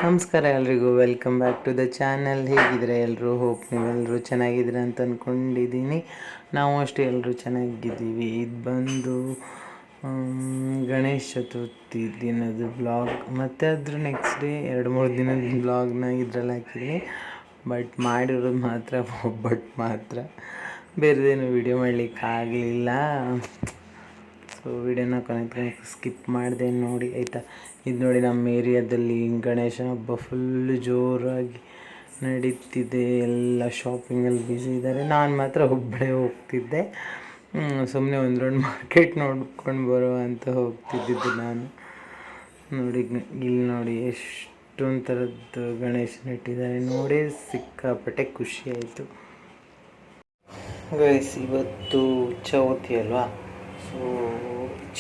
ನಮಸ್ಕಾರ ಎಲ್ರಿಗೂ, welcome back to the channel. ಹೇಗಿದ್ರೆ ಎಲ್ಲರೂ? ಹೋಪ್ ನೀವೆಲ್ಲರೂ ಚೆನ್ನಾಗಿದ್ದೀರ ಅಂತ ಅಂದ್ಕೊಂಡಿದ್ದೀನಿ. ನಾವು ಅಷ್ಟೇ ಎಲ್ಲರೂ ಚೆನ್ನಾಗಿದ್ದೀವಿ. ಇದು ಬಂದು ಗಣೇಶ ಚತುರ್ಥಿ ದಿನದ ಬ್ಲಾಗ್, ಮತ್ತು ಅದ್ರ ನೆಕ್ಸ್ಟ್ ಡೇ 2-3 ದಿನದ ಬ್ಲಾಗ್ನ ಇದ್ರಲ್ಲಿ ಹಾಕಿದ್ದೀನಿ. ಬಟ್ ಮಾಡಿರೋದು ಮಾತ್ರ ಒಬ್ಬಟ್ಟು ಮಾತ್ರ, ಬೇರೆದೇನು ವೀಡಿಯೋ ಮಾಡಲಿಕ್ಕಾಗಲಿಲ್ಲ. ಸೊ ವಿಡಿಯೋನ ಕೊನೆ ಸ್ಕಿಪ್ ಮಾಡಿದೆ ನೋಡಿ, ಆಯಿತಾ. ಇದು ನೋಡಿ, ನಮ್ಮ ಏರಿಯಾದಲ್ಲಿ ಗಣೇಶ ಹಬ್ಬ ಫುಲ್ಲು ಜೋರಾಗಿ ನಡೀತಿದೆ. ಎಲ್ಲ ಶಾಪಿಂಗಲ್ಲಿ ಬ್ಯುಸಿ ಇದ್ದಾರೆ. ನಾನು ಮಾತ್ರ ಒಬ್ಬಳೇ ಹೋಗ್ತಿದ್ದೆ. ಸುಮ್ಮನೆ ಒಂದು ರೌಂಡ್ ಮಾರ್ಕೆಟ್ ನೋಡ್ಕೊಂಡು ಬರೋ ಅಂತ ಹೋಗ್ತಿದ್ದಿದ್ದು ನಾನು. ನೋಡಿ, ಇಲ್ಲಿ ನೋಡಿ ಎಷ್ಟೊಂದು ಥರದ್ದು ಗಣೇಶನ ಇಟ್ಟಿದ್ದಾರೆ ನೋಡಿ, ಸಿಕ್ಕಾಪಟ್ಟೆ ಖುಷಿ ಆಯಿತು. ಗೈಸ್, ಇವತ್ತು ಚೌತಿ ಅಲ್ವಾ? ಸೊ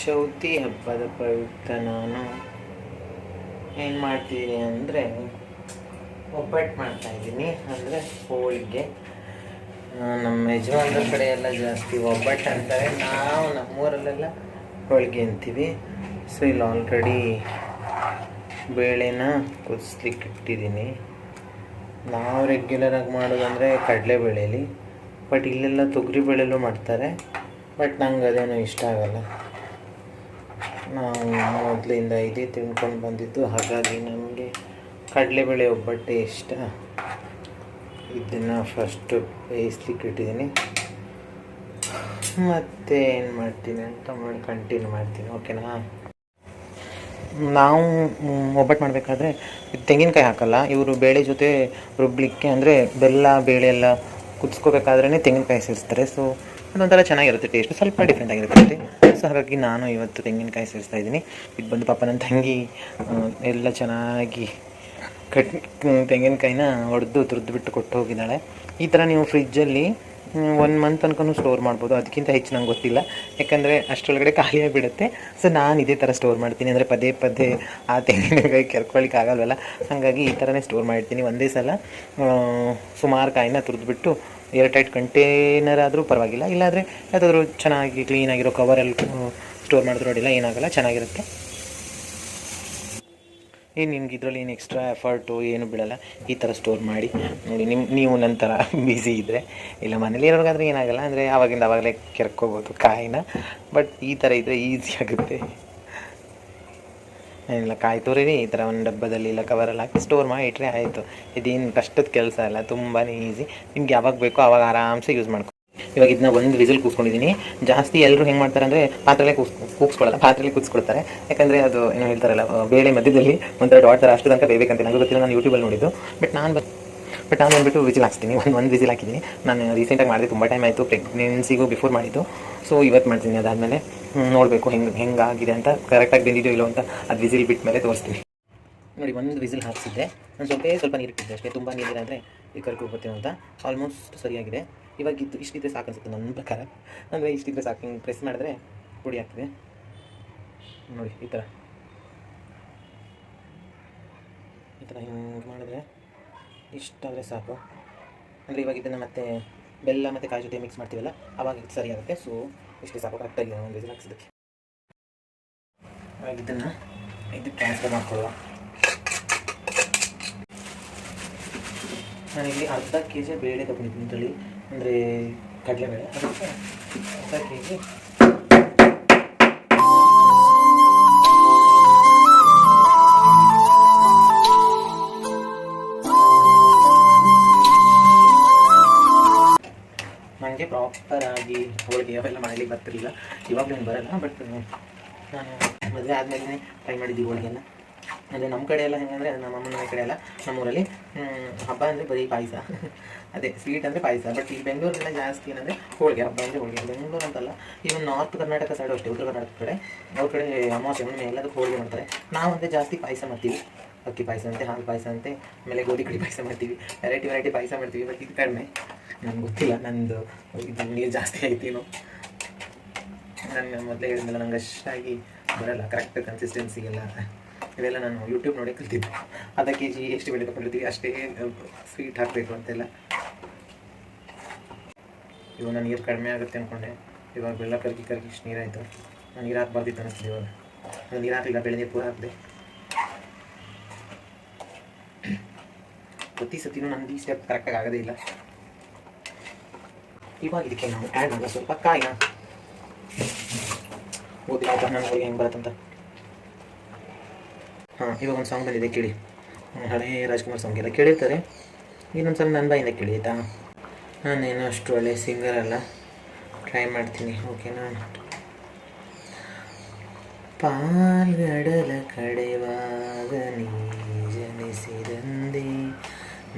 ಚೌತಿ ಹಬ್ಬದ ಪ್ರಯುಕ್ತ ನಾನು ಏನು ಮಾಡ್ತೀನಿ ಅಂದರೆ ಒಬ್ಬಟ್ಟು ಮಾಡ್ತಾಯಿದ್ದೀನಿ. ಅಂದರೆ ಹೋಳಿಗೆ. ನಮ್ಮ ಯಜಮಾನ್ರ ಕಡೆ ಎಲ್ಲ ಜಾಸ್ತಿ ಒಬ್ಬಟ್ಟು ಅಂತಾರೆ, ನಾವು ನಮ್ಮೂರಲ್ಲೆಲ್ಲ ಹೋಳಿಗೆ ಅಂತೀವಿ. ಸೊ ಇಲ್ಲಿ ಆಲ್ರೆಡಿ ಬೇಳೆನ ಕುದಿಸ್ಲಿಕ್ಕೆ ಇಟ್ಟಿದ್ದೀನಿ. ನಾವು ರೆಗ್ಯುಲರಾಗಿ ಮಾಡೋದಂದರೆ ಕಡಲೆಬೇಳೆಲಿ, ಬಟ್ ಇಲ್ಲೆಲ್ಲ ತೊಗರಿಬೇಳೆಲ್ಲೂ ಮಾಡ್ತಾರೆ. ಬಟ್ ನಂಗೆ ಅದೇನೋ ಇಷ್ಟ ಆಗಲ್ಲ. ನಾವು ಮೊದಲಿಂದ ಇದೇ ತಿನ್ಕೊಂಡು ಬಂದಿದ್ದು, ಹಾಗಾಗಿ ನಮಗೆ ಕಡಲೆಬೇಳೆ ಒಬ್ಬಟ್ಟೆ ಇಷ್ಟ. ಇದನ್ನು ಫಸ್ಟು ಬೇಯಿಸ್ಲಿಕ್ಕೆ ಇಟ್ಟಿದ್ದೀನಿ, ಮತ್ತು ಏನು ಮಾಡ್ತೀನಿ ಅಂತ ಕಂಟಿನ್ಯೂ ಮಾಡ್ತೀನಿ, ಓಕೆನಾ. ನಾವು ಒಬ್ಬಟ್ಟು ಮಾಡಬೇಕಾದ್ರೆ ತೆಂಗಿನಕಾಯಿ ಹಾಕಲ್ಲ ಇವರು. ಬೇಳೆ ಜೊತೆ ರುಬ್ಲಿಕ್ಕೆ ಅಂದರೆ ಬೆಲ್ಲ ಬೇಳೆ ಎಲ್ಲ ಕುದಿಸ್ಕೋಬೇಕಾದ್ರೇ ತೆಂಗಿನಕಾಯಿ ಸೇರಿಸ್ತಾರೆ. ಸೊ ಅದೊಂಥರ ಚೆನ್ನಾಗಿರುತ್ತೆ, ಟೇಸ್ಟ್ ಸ್ವಲ್ಪ ಡಿಫ್ರೆಂಟ್ ಆಗಿರುತ್ತೆ. ಸೊ ಹಾಗಾಗಿ ನಾನು ಇವತ್ತು ತೆಂಗಿನಕಾಯಿ ಸೇರಿಸ್ತಾ ಇದ್ದೀನಿ. ಇದು ಬಂದು ಪಾಪ ನನ್ನ ತಂಗಿ ಎಲ್ಲ ಚೆನ್ನಾಗಿ ತೆಂಗಿನಕಾಯಿನ ಹೊಡೆದು ತುರಿದ್ಬಿಟ್ಟು ಕೊಟ್ಟು ಹೋಗಿದ್ದಾಳೆ. ಈ ಥರ ನೀವು ಫ್ರಿಜ್ಜಲ್ಲಿ 1 ಮಂತ್ ತನಕ ಸ್ಟೋರ್ ಮಾಡ್ಬೋದು. ಅದಕ್ಕಿಂತ ಹೆಚ್ಚು ನಂಗೆ ಗೊತ್ತಿಲ್ಲ, ಯಾಕಂದರೆ ಅಷ್ಟರೊಳಗಡೆ ಖಾಲಿಯಾಗಿಬಿಡುತ್ತೆ. ಸೊ ನಾನು ಇದೇ ಥರ ಸ್ಟೋರ್ ಮಾಡ್ತೀನಿ. ಅಂದರೆ ಪದೇ ಪದೇ ಆ ತೆಂಗಿನಕಾಯಿ ಕೆರ್ಕೊಳ್ಳಿಕ್ಕೆ ಆಗಲ್ವಲ್ಲ, ಹಾಗಾಗಿ ಈ ಥರನೇ ಸ್ಟೋರ್ ಮಾಡಿರ್ತೀನಿ. ಒಂದೇ ಸಲ ಸುಮಾರು ಕಾಯಿನ ತುರಿದ್ಬಿಟ್ಟು ಏರ್ಟೈಟ್ ಕಂಟೇನರ್ ಆದರೂ ಪರವಾಗಿಲ್ಲ, ಇಲ್ಲಾಂದರೆ ಯಾವುದಾದ್ರೂ ಚೆನ್ನಾಗಿ ಕ್ಲೀನಾಗಿರೋ ಕವರಲ್ಲಿ ಸ್ಟೋರ್ ಮಾಡಿದ್ರು ಅಡಿಲ್ಲ, ಏನಾಗಲ್ಲ, ಚೆನ್ನಾಗಿರುತ್ತೆ. ನಿಮ್ಗೆ ಇದರಲ್ಲಿ ಏನು ಎಕ್ಸ್ಟ್ರಾ ಎಫರ್ಟು ಏನು ಬೀಳಲ್ಲ. ಈ ಥರ ಸ್ಟೋರ್ ಮಾಡಿ ನೋಡಿ. ನೀವು ನನ್ನ ಥರ ಬ್ಯುಸಿ ಇದ್ದರೆ, ಇಲ್ಲ ಮನೇಲಿ ಇರೋರ್ಗಾದ್ರೆ ಏನಾಗಲ್ಲ, ಅಂದರೆ ಆವಾಗಿಂದ ಆವಾಗಲೇ ಕೆರ್ಕೋಬೋದು ಕಾಯಿನ. ಬಟ್ ಈ ಥರ ಇದ್ದರೆ ಈಸಿ ಆಗುತ್ತೆ. ಏನಿಲ್ಲ, ಕಾಯಿ ತುರಿರಿ ಈ ಥರ ಒಂದು ಡಬ್ಬದಲ್ಲಿ ಇಲ್ಲ ಕವರಲ್ಲಿ ಹಾಕಿ ಸ್ಟೋರ್ ಮಾಡಿ ಇಟ್ಟರೆ ಆಯಿತು. ಇದೇನು ಕಷ್ಟದ ಕೆಲಸ ಅಲ್ಲ, ತುಂಬಾ ಈಸಿ. ನಿಮ್ಗೆ ಯಾವಾಗ ಬೇಕೋ ಆವಾಗ ಆರಾಮ್ಸೆ ಯೂಸ್ ಮಾಡ್ಕೊ. ಇವಾಗ ಇದನ್ನ ಒಂದು ವಿಸಿಲ್ ಕೂತ್ಕೊಂಡಿದ್ದೀನಿ. ಜಾಸ್ತಿ ಎಲ್ಲರೂ ಹೆಂಗೆ ಮಾಡ್ತಾರೆ ಅಂದರೆ ಪಾತ್ರೆಲ್ಲೇ ಕೂಗಿಸ್ಕೊಳ್ಳಲ್ಲ, ಪಾತ್ರೆಯಲ್ಲಿ ಕೂಗಿಸ್ಕೊಳ್ತಾರೆ. ಯಾಕಂದರೆ ಅದು ಏನೋ ಹೇಳ್ತಾರಲ್ಲ, ಬೇಳೆ ಮಧ್ಯದಲ್ಲಿ ಒಂಥರ ಡಾಟ್ ಥರ ಅಷ್ಟು ತನಕ ಬೇಕಂತ ನನಗೆ ಗೊತ್ತಿಲ್ಲ, ನಾನು ಯೂಟ್ಯೂಬಲ್ಲಿ ನೋಡಿದ್ದು. ಬಟ್ ನಾನು ಬಂದುಬಿಟ್ಟು ವಿಸಿಲ್ ಹಾಕ್ತೀನಿ. ಒಂದು ವಿಸಿಲ್ ಹಾಕಿದ್ದೀನಿ. ನಾನು ರೀಸೆಂಟಾಗಿ ಮಾಡಿದೆ, ತುಂಬ ಟೈಮ್ ಆಯಿತು, ಪ್ರೆಗ್ನೆನ್ಸಿಗೂ ಬಿಫೋರ್ ಮಾಡಿದ್ದು. ಸೊ ಇವತ್ತು ಮಾಡ್ತೀನಿ. ಅದಾದಮೇಲೆ ನೋಡಬೇಕು ಹೆಂಗಾಗಿದೆ ಅಂತ, ಕರೆಕ್ಟಾಗಿ ಬೆಂದಿದೆಯೋ ಇಲ್ಲೋ ಅಂತ ಅದು ವಿಸಿಲ್ ಬಿಟ್ಟ ಮೇಲೆ ತೋರಿಸ್ತೀನಿ. ನೋಡಿ, ಒಂದು ವಿಸಿಲ್ ಹಾಕಿಸಿದ್ದೆ. ನಾನು ಸ್ವಲ್ಪ ನೀರಿಟ್ಟಿದ್ದೆ ಅಷ್ಟೇ, ತುಂಬ ನೀರಿದ್ರೆ ಈ ಕರ್ಕೋಗ್ತೀವಿ ಅಂತ. ಆಲ್ಮೋಸ್ಟ್ ಸರಿಯಾಗಿದೆ. ಇವಾಗ ಇಷ್ಟಿದ್ರೆ ಸಾಕು ಅನಿಸುತ್ತೆ ನನ್ನ ಪ್ರಕಾರ. ಅಂದರೆ ಇಷ್ಟಿದ್ರೆ ಸಾಕು. ಹಿಂಗೆ ಪ್ರೆಸ್ ಮಾಡಿದ್ರೆ ಪುಡಿ ಆಗ್ತದೆ ನೋಡಿ. ಈ ಥರ ಹಿಂಗೆ ಮಾಡಿದ್ರೆ ಇಷ್ಟಾದರೆ ಸಾಕು. ಅಂದರೆ ಇವಾಗ ಇದನ್ನು ಮತ್ತೆ ಬೆಲ್ಲ ಮತ್ತು ಕಾಯಿ ಜೊತೆ ಮಿಕ್ಸ್ ಮಾಡ್ತೀವಲ್ಲ, ಆವಾಗ ಇದು ಸರಿ ಆಗುತ್ತೆ. ಸೊ ಇಷ್ಟೇ ಸಾಕು, ಕರೆಕ್ಟಾಗಿ ಒಂದು ವಿಸಿಲ್ ಹಾಕ್ಸಿದ್ದಕ್ಕೆ. ಇವಾಗ ಇದು ಟ್ರಾನ್ಸ್ಫರ್ ಮಾಡ್ಕೊಳ್ಳುವ. ನಾನಿಲ್ಲಿ ಅರ್ಧ kg ಬೇಳೆ ತೊಗೊಂಡಿದ್ದೀನಿ. ಇದರಲ್ಲಿ ಅಂದರೆ ಕಡಲೆಬೇಳೆ, ಅದಕ್ಕೆ ಅರ್ಧ kg ನನಗೆ ಪ್ರಾಪರಾಗಿ ಹೋಳಿಗೆ ಅವೆಲ್ಲ ಮಾಡಲಿಕ್ಕೆ ಬರ್ತಿರಲಿಲ್ಲ. ಇವಾಗಲೂ ಏನು ಬರೋಲ್ಲ, ಬಟ್ ನಾನು ಮದುವೆ ಆದಮೇಲೆ ಟ್ರೈ ಮಾಡಿದ್ದೀವಿ ಹೋಳಿಗೆಲ್ಲ. ಅಂದರೆ ನಮ್ಮ ಕಡೆ ಎಲ್ಲ ಹೆಂಗಂದರೆ, ನಮ್ಮ ಅಮ್ಮನ ಕಡೆ ಎಲ್ಲ ನಮ್ಮೂರಲ್ಲಿ ಹಬ್ಬ ಅಂದರೆ ಬರೀ ಪಾಯಸ, ಅದೇ ಸ್ವೀಟ್ ಅಂದರೆ ಪಾಯಸ. ಬಟ್ ಈ ಬೆಂಗಳೂರೆಲ್ಲ ಜಾಸ್ತಿ ಏನಂದರೆ ಹೋಳಿಗೆ. ಹಬ್ಬ ಅಂದರೆ ಹೋಳಿಗೆ. ಬೆಂಗಳೂರು ಅಂತಲ್ಲ, ಇವನ್ ನಾರ್ತ್ ಕರ್ನಾಟಕ ಸೈಡು ಅಷ್ಟೇ, ಉತ್ತರ ಕರ್ನಾಟಕ ಕಡೆ ಅವ್ರ ಕಡೆ ಅಮಾವಾಸ್ಯೆ ಹುಣ್ಣಿಮೆ ಎಲ್ಲದಕ್ಕೂ ಹೋಳಿಗೆ ಮಾಡ್ತಾರೆ. ನಾವು ಅಂದರೆ ಜಾಸ್ತಿ ಪಾಯಸ ಮಾಡ್ತೀವಿ. ಅಕ್ಕಿ ಪಾಯಸ ಅಂತೆ, ಹಾಲು ಪಾಯಸ ಅಂತೆ, ಆಮೇಲೆ ಗೋಧಿ ಕಡಿ ಪಾಯಸ ಮಾಡ್ತೀವಿ. ವೆರೈಟಿ ಪಾಯಸ ಮಾಡ್ತೀವಿ. ಬಟ್ ಇದು ಕಡಿಮೆ, ನನಗೆ ಗೊತ್ತಿಲ್ಲ, ನಂದು ಇದು ನೀರು ಜಾಸ್ತಿ ಆಯ್ತೇನೋ. ನಾನು ಮೊದಲೇ ಹೇಳಿದ್ನಲ್ಲ, ನಂಗೆ ಅಷ್ಟಾಗಿ ಬರೋಲ್ಲ ಕರೆಕ್ಟ್ ಕನ್ಸಿಸ್ಟೆನ್ಸಿಗೆಲ್ಲ. ಇವೆಲ್ಲ ನಾನು ಯೂಟ್ಯೂಬ್ ನೋಡಿ ಕಲ್ತಿದ್ದು. ಅರ್ಧ kg ಎಷ್ಟು ಬೇಳೆ ತೊಗೊಂಡಿರ್ತೀವಿ ಅಷ್ಟೇ ಸ್ವೀಟ್ ಹಾಕಬೇಕು ಅಂತೆಲ್ಲ. ಇವಾಗ ನೀರು ಕಡಿಮೆ ಆಗುತ್ತೆ ಅಂದ್ಕೊಂಡೆ, ಇವಾಗ ಬೆಲ್ಲ ಕರಗಿ ಇಷ್ಟು ನೀರಾಯಿತು. ನಾನು ನೀರು ಹಾಕಬಾರ್ದಿತ್ತು ಅನ್ನಿಸ್ತಿದೆ. ಇವಾಗ ನೀರು ಹಾಕಲಿಲ್ಲ, ಬೆಳೆ ನೀರು ಪೂರ ಹಾಕಿದೆ. ಪ್ರತಿ ಸತಿನೂ ನಂದು ಈ ಸ್ಟೆಪ್ ಕರೆಕ್ಟಾಗಿ ಆಗೋದೇ ಇಲ್ಲ. ಇವಾಗ ಇದಕ್ಕೆ ನಾವು ಆ್ಯಡ್ ಮಾಡೋಣ ಸ್ವಲ್ಪ ಕಾಯಿನ. ಓದಿ ಆಯ್ತಾ ನನ್ನ ಹೋಳಿಗೆ ಹೆಂಗೆ ಬರುತ್ತಂತ. ಹಾಂ, ಇವಾಗ ಒಂದು ಸಾಂಗ್ ಬಂದಿದೆ ಕೇಳಿ. ಹಳೇ ರಾಜ್ಕುಮಾರ್ ಸಾಂಗ್ ಎಲ್ಲ ಕೇಳಿರ್ತಾರೆ, ಇನ್ನೊಂದು ನನ್ನ ಬಾಯಿಂದ ಕೇಳಿ ಆಯಿತಾ. ನಾನೇನು ಅಷ್ಟು ಒಳ್ಳೆ ಸಿಂಗರ್ ಅಲ್ಲ, ಟ್ರೈ ಮಾಡ್ತೀನಿ ಓಕೆನಾ. ಪಾಲ್ಗಡಲ ಕಡೆವಾಗ ನೀ ಜನಿಸಿದಂದೆ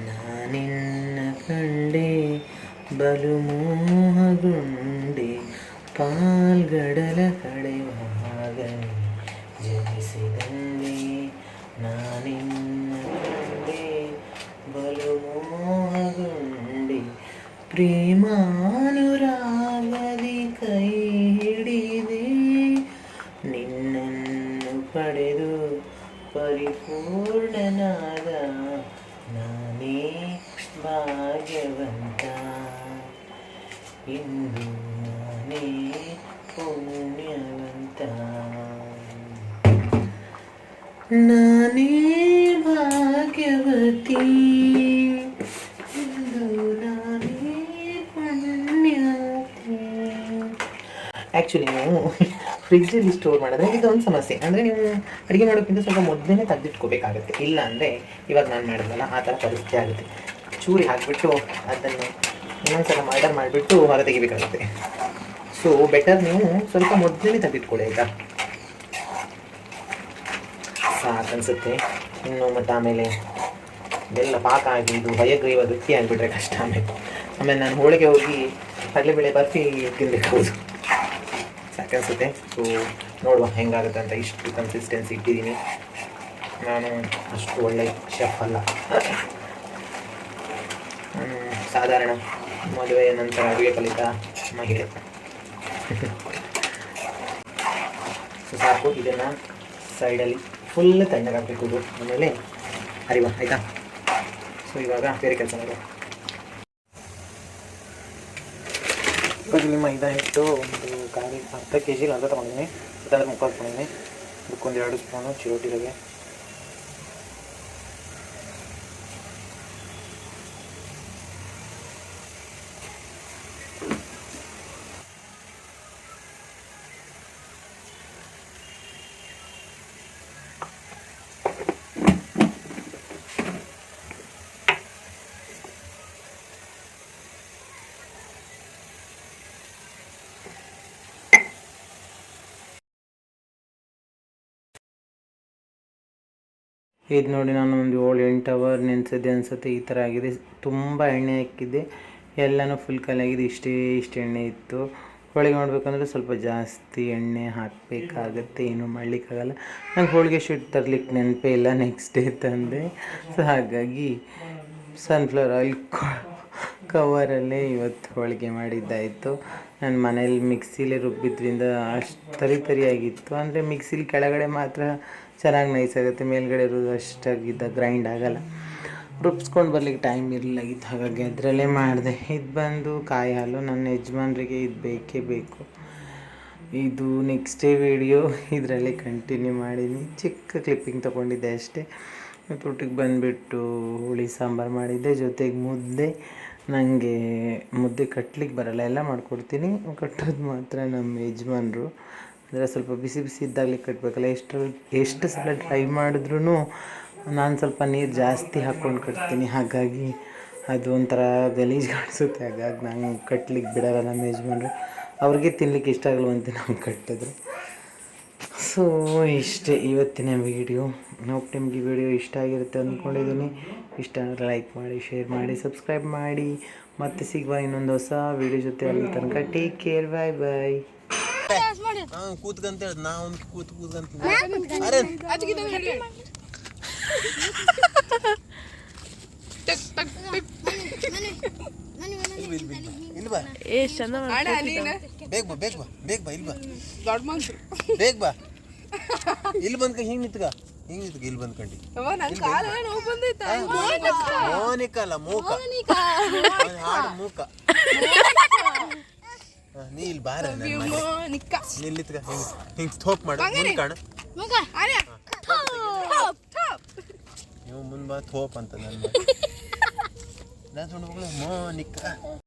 ನಾನಿನ್ನ ಕಂಡೆ ಬಲು ಮೋಹಗುಂಡೆ. ಪಾಲ್ಗಡಲ ಕಡೆವಾಗ ನೀ ಜನಿಸಿದಂದೆ ನಾನಿನ್ನ ಕಂಡೆ ಬಲು ಮೋಹಗುಂಡೆ. ಪ್ರೇಮಾನುರಾಗದಿ ಕೈ ಹಿಡಿದೆ ನಿನ್ನನ್ನು ಪಡೆದು ಪರಿಪೂರ್ಣನಾದ ನಾನೇ ಭಾಗ್ಯವಂತ. ಇಂದು ನಾನೇ ಪುಣ್ಯವಂತ. ನಾನೇ ಭಾಗ್ಯವತಿ, ಇಂದು ನಾನೇ ಪುಣ್ಯವತಿ. ಆ್ಯಕ್ಚುಲಿ ನೀವು ಫ್ರಿಜ್ಜಲ್ಲಿ ಸ್ಟೋರ್ ಮಾಡಿದ್ರೆ ಇದೊಂದು ಸಮಸ್ಯೆ. ಅಂದರೆ ನೀವು ಅಡುಗೆ ಮಾಡೋಕ್ಕಿಂತ ಸ್ವಲ್ಪ ಮೊದಲೇ ತೆಗೆದಿಟ್ಕೋಬೇಕಾಗುತ್ತೆ. ಇಲ್ಲ ಅಂದರೆ ಇವಾಗ ನಾನು ಮಾಡಿದ್ನಲ್ಲ ಆ ಥರ ಪರಿಸ್ಥಿತಿ ಆಗುತ್ತೆ. ಚೂರಿ ಹಾಕಿಬಿಟ್ಟು ಅದನ್ನು ಇನ್ನೊಂದ್ಸಲ ಆರ್ಡರ್ ಮಾಡಿಬಿಟ್ಟು ಹೊರ ತೆಗಿಬೇಕಾಗುತ್ತೆ. ಸೊ ಬೆಟರ್ ನೀವು ಸ್ವಲ್ಪ ಮೊದಲೇ ತೆಗೆದಿಟ್ಕೊಳ್ಳಿ ಆಯಿತಾ. ಸಾಕನ್ಸುತ್ತೆ ಇನ್ನು. ಮತ್ತು ಆಮೇಲೆ ಎಲ್ಲ ಪಾಕ ಆಗಿ ಇದು ಹಯಗ್ರೀವ ಗಟ್ಟಿ ಆಗಿಬಿಟ್ರೆ ಕಷ್ಟ. ಆಮೇಲೆ ನಾನು ಹೋಳಿಗೆ ಹೋಗಿ ಕಡಲೆಬೇಳೆ ಬರ್ಫಿ ತಿನ್ನಬೇಕಾಗೋದು ಸಾಕನ್ಸುತ್ತೆ. ಸೊ ನೋಡುವ ಹೆಂಗಾಗುತ್ತೆ ಅಂತ. ಇಷ್ಟು ಕನ್ಸಿಸ್ಟೆನ್ಸಿ ಇಟ್ಟಿದ್ದೀನಿ. ನಾನು ಅಷ್ಟು ಒಳ್ಳೆ ಶೆಫ್ ಅಲ್ಲ, ನಾನು ಸಾಧಾರಣ ಮದುವೆಯ ನಂತರ ಅಡುಗೆ ಕಲಿತ ಮಹಿಳೆ. ಸೊ ಸಾಕು, ಇದನ್ನು ಸೈಡಲ್ಲಿ ಫುಲ್ ತಣ್ಣಗಾಗಬೇಕು. ಆಮೇಲೆ ಅರಿವಾ ಆಯಿತಾ. ಸೊ ಇವಾಗ ಬೇರೆ ಕೆಲಸ ಮಾಡುವ. ಇವಾಗ ಮೈದಾ ಹಿಟ್ಟು ಒಂದು ಅರ್ಧ ಕೆ ಜಿಗೆ ಅರ್ಧ ತೊಗೊಂಡಿದ್ದೀನಿ, ಅದಾದ್ರೆ ಮುಕ್ಕಾಲು ತೊಗೊಂಡಿದ್ದೀನಿ. ಅದಕ್ಕೊಂದು 2 ಸ್ಪೂನು ಚಿರೋಟಿ ರವೆ, ಇದು ನೋಡಿ ನಾನು ಒಂದು 7-8 ಅವರ್ ನೆನೆಸಿದ್ದೆ ಅನಿಸುತ್ತೆ. ಈ ಥರ ಆಗಿದೆ. ತುಂಬ ಎಣ್ಣೆ ಹಾಕಿದ್ದೆ, ಎಲ್ಲನೂ ಫುಲ್ ಖಾಲಿಯಾಗಿದೆ. ಇಷ್ಟು ಎಣ್ಣೆ ಇತ್ತು. ಹೋಳಿಗೆ ಮಾಡಬೇಕಂದ್ರೆ ಸ್ವಲ್ಪ ಜಾಸ್ತಿ ಎಣ್ಣೆ ಹಾಕಬೇಕಾಗತ್ತೆ, ಏನೂ ಮಾಡಲಿಕ್ಕಾಗಲ್ಲ. ನಂಗೆ ಹೋಳಿಗೆ ಶೀಟ್ ತರಲಿಕ್ಕೆ ನೆನಪೇ ಇಲ್ಲ, ನೆಕ್ಸ್ಟ್ ಡೇ ತಂದೆ. ಸೊ ಹಾಗಾಗಿ ಸನ್ಫ್ಲವರ್ ಆಯಿಲ್ ಕವರಲ್ಲೇ ಇವತ್ತು ಹೋಳಿಗೆ ಮಾಡಿದ್ದಾಯಿತು. ನಾನು ಮನೇಲಿ ಮಿಕ್ಸಿಲೇ ರುಬ್ಬಿದ್ರಿಂದ ಅಷ್ಟು ತರಿಯಾಗಿತ್ತು. ಅಂದರೆ ಮಿಕ್ಸಿಲಿ ಕೆಳಗಡೆ ಮಾತ್ರ ಚೆನ್ನಾಗಿ ನೈಸ್ ಆಗುತ್ತೆ, ಮೇಲ್ಗಡೆ ಇರೋದು ಅಷ್ಟಾಗಿದ್ದ ಗ್ರೈಂಡ್ ಆಗೋಲ್ಲ. ರುಬ್ಸ್ಕೊಂಡು ಬರ್ಲಿಕ್ಕೆ ಟೈಮ್ ಇರಲಾಗಿತ್ತು, ಹಾಗಾಗಿ ಅದರಲ್ಲೇ ಮಾಡಿದೆ. ಇದು ಬಂದು ಕಾಯಿ ಹಾಲು. ನನ್ನ ಯಜಮಾನ್ರಿಗೆ ಇದು ಬೇಕೇ ಬೇಕು. ಇದು ನೆಕ್ಸ್ಟ್ ಡೇ ವಿಡಿಯೋ ಇದರಲ್ಲೇ ಕಂಟಿನ್ಯೂ ಮಾಡೀನಿ. ಚಿಕ್ಕ ಕ್ಲಿಪ್ಪಿಂಗ್ ತೊಗೊಂಡಿದ್ದೆ ಅಷ್ಟೇ. ಊಟಕ್ಕೆ ಬಂದುಬಿಟ್ಟು ಹುಳಿ ಸಾಂಬಾರು ಮಾಡಿದ್ದೆ, ಜೊತೆಗೆ ಮುದ್ದೆ. ನನಗೆ ಮುದ್ದೆ ಕಟ್ಲಿಕ್ಕೆ ಬರೋಲ್ಲ, ಎಲ್ಲ ಮಾಡಿಕೊಡ್ತೀನಿ, ಕಟ್ಟೋದು ಮಾತ್ರ ನಮ್ಮ ಯಜಮಾನ್ರು. ಅಂದರೆ ಸ್ವಲ್ಪ ಬಿಸಿ ಬಿಸಿ ಇದ್ದಾಗಲೇ ಕಟ್ಟಬೇಕಲ್ಲ. ಎಷ್ಟು ಸಲ ಟ್ರೈ ಮಾಡಿದ್ರೂ ನಾನು ಸ್ವಲ್ಪ ನೀರು ಜಾಸ್ತಿ ಹಾಕ್ಕೊಂಡು ಕಟ್ತೀನಿ, ಹಾಗಾಗಿ ಅದು ಒಂಥರ ಗಲೀಜು ಕಾಣಿಸುತ್ತೆ. ಹಾಗಾಗಿ ನಾನು ಕಟ್ಲಿಕ್ಕೆ ಬಿಡೋಲ್ಲ ನಮ್ಮ ಯಜಮಾನ್ರು. ಅವ್ರಿಗೆ ತಿನ್ಲಿಕ್ಕೆ ಇಷ್ಟ ಆಗಲ್ವಂತೆ ನಾವು ಕಟ್ಟಿದ್ರೆ. ಸೊ ಇಷ್ಟೇ ಇವತ್ತಿನ ವೀಡಿಯೋ. ಹೋಪ್ ನಿಮಗೆ ವಿಡಿಯೋ ಇಷ್ಟ ಆಗಿರುತ್ತೆ ಅಂದ್ಕೊಂಡಿದ್ದೀನಿ. ಇಷ್ಟ ಆದರೆ ಲೈಕ್ ಮಾಡಿ, ಶೇರ್ ಮಾಡಿ, ಸಬ್ಸ್ಕ್ರೈಬ್ ಮಾಡಿ. ಮತ್ತೆ ಸಿಗುವ ಇನ್ನೊಂದು ಹೊಸ ವೀಡಿಯೋ ಜೊತೆ. ಅಲ್ಲಿ ತನಕ ಟೇಕ್ ಕೇರ್, ಬಾಯ್ ಬಾಯ್. ಕೂತ್ಕಂತ ಹೇಳಿ ನಾ ಒಂದು ಕೂತ್ಕಂತ ಬೇಗ ಬಾ. ಇಲ್ಲಿ ಬಂದ್ಕ ಹಿಂಗ್ ನಿಂತ್ಕ, ಇಲ್ಲಿ ಬಂದ್ಕಂಡಿ. ಮೋನಿಕಲ್ಲ, ಮೂಕ ಹಾಡು ಮೂಕ. ನೀ ಇಲ್ಲಿ ಬಾರ, ನಿಲ್ಲಿತ್ಕ ಹಿಂಗ್ ಥೋಪ್ ಮಾಡು. ಕಾಣ ನೀವು ಮುಂದ್ ಬಾ, ಥೋಪ್ ಅಂತ ನನ್ನ ಡ್ಯಾನ್ಸ್ ಮಾಡ್ಬೇಕು ಮೋನಿಕಾ